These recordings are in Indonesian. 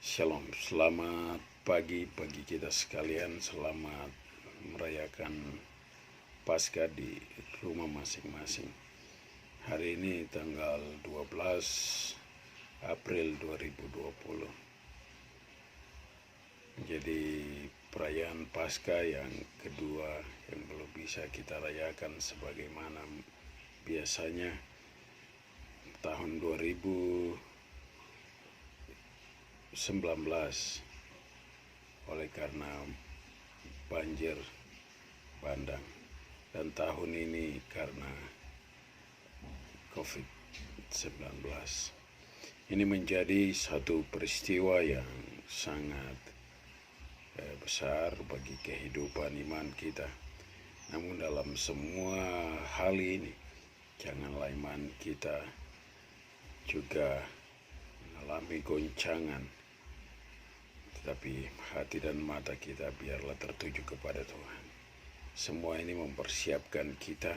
Shalom, selamat pagi bagi kita sekalian. Selamat merayakan Paskah di rumah masing-masing. Hari ini tanggal 12 April 2020. Jadi perayaan Paskah yang kedua yang belum bisa kita rayakan sebagaimana biasanya tahun 2019 oleh karena banjir bandang, dan tahun ini karena COVID-19. Ini menjadi satu peristiwa yang sangat besar bagi kehidupan iman kita. Namun dalam semua hal ini, janganlah iman kita juga mengalami goncangan, tetapi hati dan mata kita biarlah tertuju kepada Tuhan. Semua ini mempersiapkan kita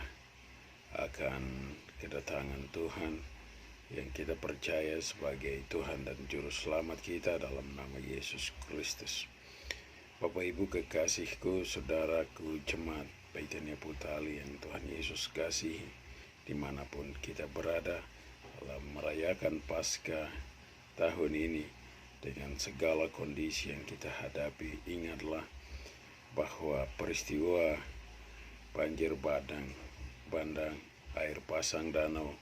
akan kedatangan Tuhan yang kita percaya sebagai Tuhan dan Juru Selamat kita dalam nama Yesus Kristus. Bapak Ibu kekasihku, saudaraku, jemaat Bethania Putali yang Tuhan Yesus kasihi, dimanapun kita berada dalam merayakan Paskah tahun ini dengan segala kondisi yang kita hadapi, ingatlah bahwa peristiwa banjir bandang, air pasang danau,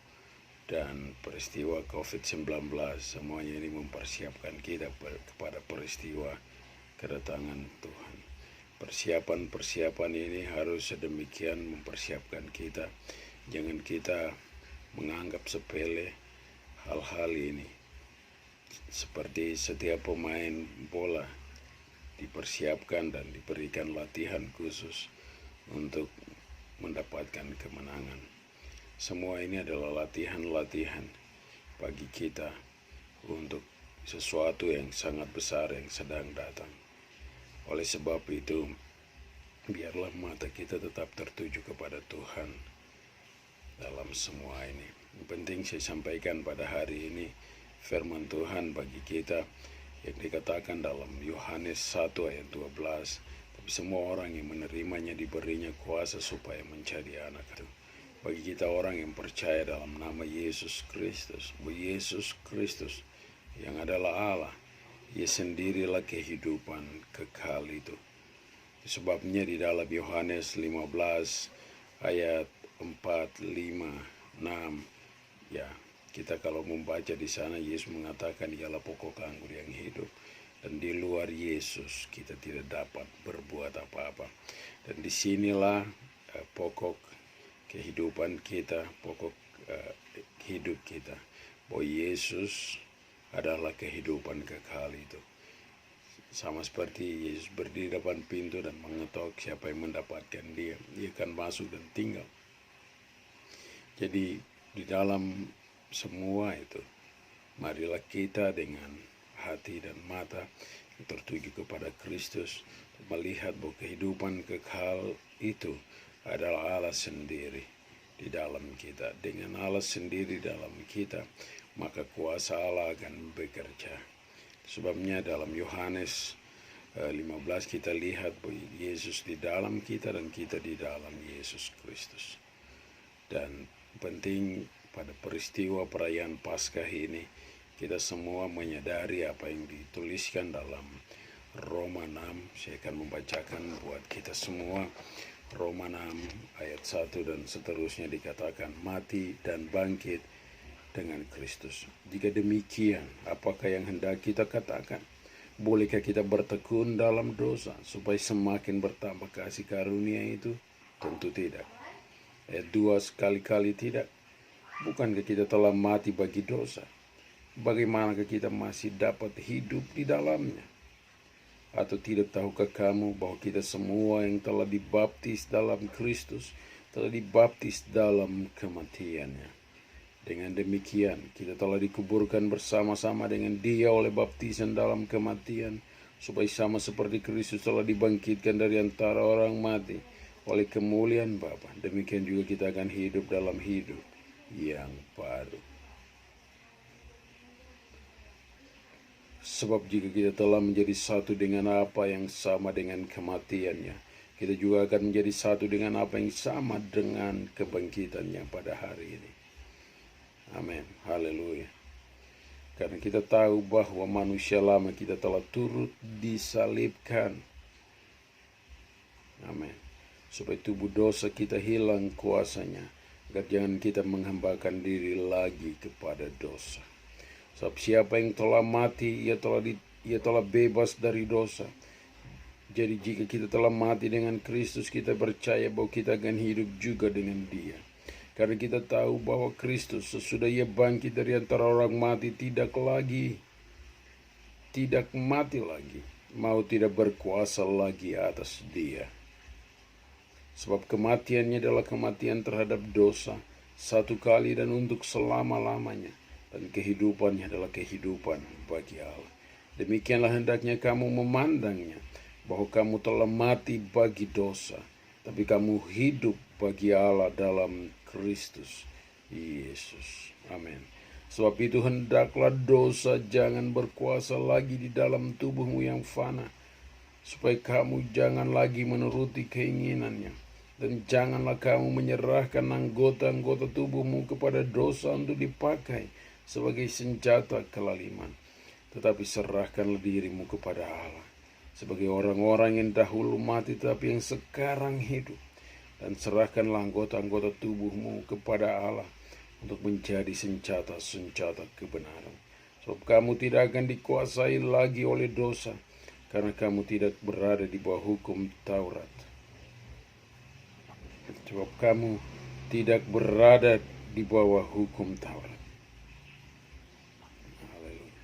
dan peristiwa COVID-19, semuanya ini mempersiapkan kita kepada peristiwa kedatangan Tuhan. Persiapan ini harus sedemikian mempersiapkan kita. Jangan kita menganggap sepele hal-hal ini. Seperti setiap pemain bola dipersiapkan dan diberikan latihan khusus untuk mendapatkan kemenangan. Semua ini adalah latihan-latihan bagi kita untuk sesuatu yang sangat besar yang sedang datang. Oleh sebab itu, biarlah mata kita tetap tertuju kepada Tuhan dalam semua ini. Yang penting saya sampaikan pada hari ini firman Tuhan bagi kita yang dikatakan dalam Yohanes 1 ayat 12. Tapi semua orang yang menerimanya diberinya kuasa supaya menjadi anak itu. Bagi kita orang yang percaya dalam nama Yesus Kristus, Yesus Kristus yang adalah Allah, Ia sendirilah kehidupan kekal itu. Sebabnya di dalam Yohanes 15 ayat 4, 5, 6, ya, kita kalau membaca di sana, Yesus mengatakan ialah pokok anggur yang hidup, dan di luar Yesus kita tidak dapat berbuat apa-apa. Dan disinilah pokok kehidupan kita, pokok hidup kita, bahwa Yesus adalah kehidupan kekal itu. Sama seperti Yesus berdiri depan pintu dan mengetok, siapa yang mendapatkan dia akan masuk dan tinggal. Jadi di dalam semua itu, marilah kita dengan hati dan mata tertuju kepada Kristus, melihat bahwa kehidupan kekal itu adalah Allah sendiri di dalam kita. Dengan Allah sendiri dalam kita, maka kuasa Allah akan bekerja. Sebabnya dalam Yohanes 15 kita lihat bahwa Yesus di dalam kita dan kita di dalam Yesus Kristus. Dan penting pada peristiwa perayaan Paskah ini, kita semua menyadari apa yang dituliskan dalam Roma 6. Saya akan membacakan buat kita semua. Roma 6 ayat 1 dan seterusnya dikatakan, mati dan bangkit dengan Kristus. Jika demikian, apakah yang hendak kita katakan? Bolehkah kita bertekun dalam dosa supaya semakin bertambah kasih karunia itu? Tentu tidak. Ayat 2, sekali-kali tidak. Bukankah kita telah mati bagi dosa? Bagaimanakah kita masih dapat hidup di dalamnya? Atau tidak tahukah kamu bahwa kita semua yang telah dibaptis dalam Kristus telah dibaptis dalam kematiannya? Dengan demikian, kita telah dikuburkan bersama-sama dengan Dia oleh baptisan dalam kematian, supaya sama seperti Kristus telah dibangkitkan dari antara orang mati oleh kemuliaan Bapa, demikian juga kita akan hidup dalam hidup yang baru. Sebab jika kita telah menjadi satu dengan apa yang sama dengan kematiannya, kita juga akan menjadi satu dengan apa yang sama dengan kebangkitannya pada hari ini. Amin. Haleluya. Karena kita tahu bahwa manusia lama kita telah turut disalibkan. Amin. Supaya tubuh dosa kita hilang kuasanya, agar jangan kita menghambakan diri lagi kepada dosa. Sebab siapa yang telah mati, ia telah bebas dari dosa. Jadi jika kita telah mati dengan Kristus, kita percaya bahwa kita akan hidup juga dengan Dia. Karena kita tahu bahwa Kristus sesudah Ia bangkit dari antara orang mati tidak mati lagi, mau tidak berkuasa lagi atas Dia. Sebab kematiannya adalah kematian terhadap dosa, satu kali dan untuk selama-lamanya. Dan kehidupannya adalah kehidupan bagi Allah. Demikianlah hendaknya kamu memandangnya, bahwa kamu telah mati bagi dosa, tapi kamu hidup bagi Allah dalam Kristus Yesus. Amin. Sebab itu hendaklah dosa jangan berkuasa lagi di dalam tubuhmu yang fana, supaya kamu jangan lagi menuruti keinginannya. Dan janganlah kamu menyerahkan anggota-anggota tubuhmu kepada dosa untuk dipakai sebagai senjata kelaliman. Tetapi serahkanlah dirimu kepada Allah sebagai orang-orang yang dahulu mati tetapi yang sekarang hidup. Dan serahkanlah anggota-anggota tubuhmu kepada Allah untuk menjadi senjata-senjata kebenaran. Sebab kamu tidak akan dikuasai lagi oleh dosa, karena kamu tidak berada di bawah hukum Taurat. Sebab kamu tidak berada di bawah hukum Taurat. Haleluya.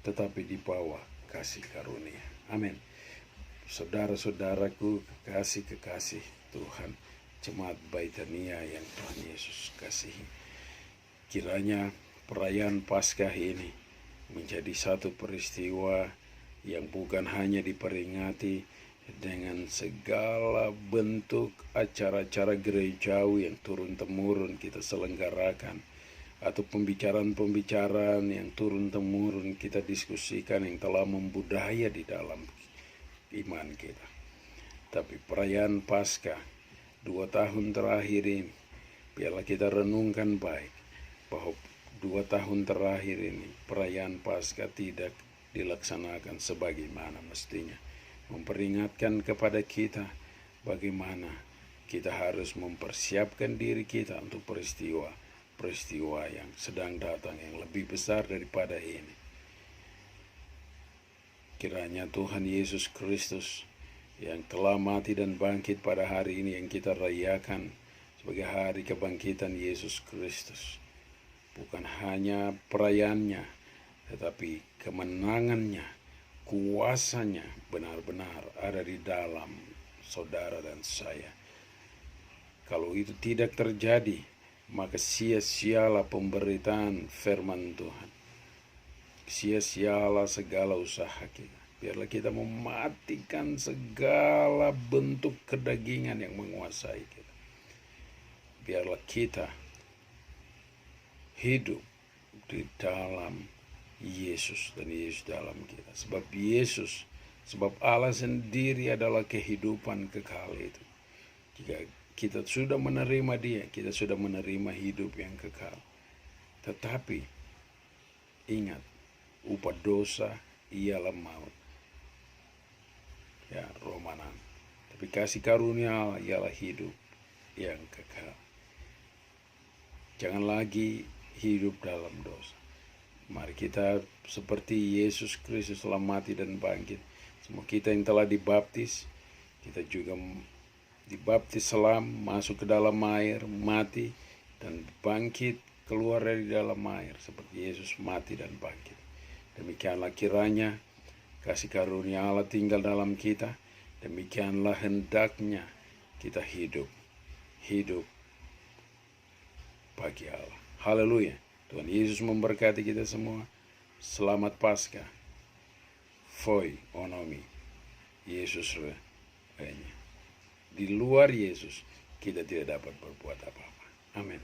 Tetapi di bawah kasih karunia. Amin. Saudara-saudaraku, kekasih-kekasih Tuhan, jemaat Baitania yang Tuhan Yesus kasihi, kiranya perayaan Paskah ini menjadi satu peristiwa yang bukan hanya diperingati dengan segala bentuk acara-acara gerejawi yang turun-temurun kita selenggarakan, atau pembicaraan-pembicaraan yang turun-temurun kita diskusikan yang telah membudaya di dalam iman kita. Tapi perayaan Paskah 2 tahun terakhir ini, biarlah kita renungkan baik bahwa 2 tahun terakhir ini perayaan Paskah tidak dilaksanakan sebagaimana mestinya. Memperingatkan kepada kita bagaimana kita harus mempersiapkan diri kita untuk peristiwa yang sedang datang yang lebih besar daripada ini. Kiranya Tuhan Yesus Kristus yang telah mati dan bangkit pada hari ini yang kita rayakan sebagai hari kebangkitan Yesus Kristus, bukan hanya perayaannya, tetapi kemenangannya, kuasanya benar-benar ada di dalam saudara dan saya. Kalau itu tidak terjadi, maka sia-sialah pemberitaan firman Tuhan. Sia-sialah segala usaha kita. Biarlah kita mematikan segala bentuk kedagingan yang menguasai kita. Biarlah kita hidup di dalam Yesus dan Yesus dalam kita. Sebab Allah sendiri adalah kehidupan kekal itu. Jika kita sudah menerima Dia, kita sudah menerima hidup yang kekal. Tetapi ingat, upah dosa ialah maut. Ya, Roma 6. Tapi kasih karunia Allah ialah hidup yang kekal. Jangan lagi hidup dalam dosa. Mari kita seperti Yesus Kristus telah mati dan bangkit. Semua kita yang telah dibaptis, kita juga dibaptis selam, masuk ke dalam air, mati, dan bangkit keluar dari dalam air. Seperti Yesus mati dan bangkit. Demikianlah kiranya kasih karunia Allah tinggal dalam kita. Demikianlah hendaknya kita hidup bagi Allah. Haleluya. Tuhan Yesus memberkati kita semua. Selamat Paskah. Foi onomi. Yesus reigna. Di luar Yesus kita tidak dapat berbuat apa-apa. Amin.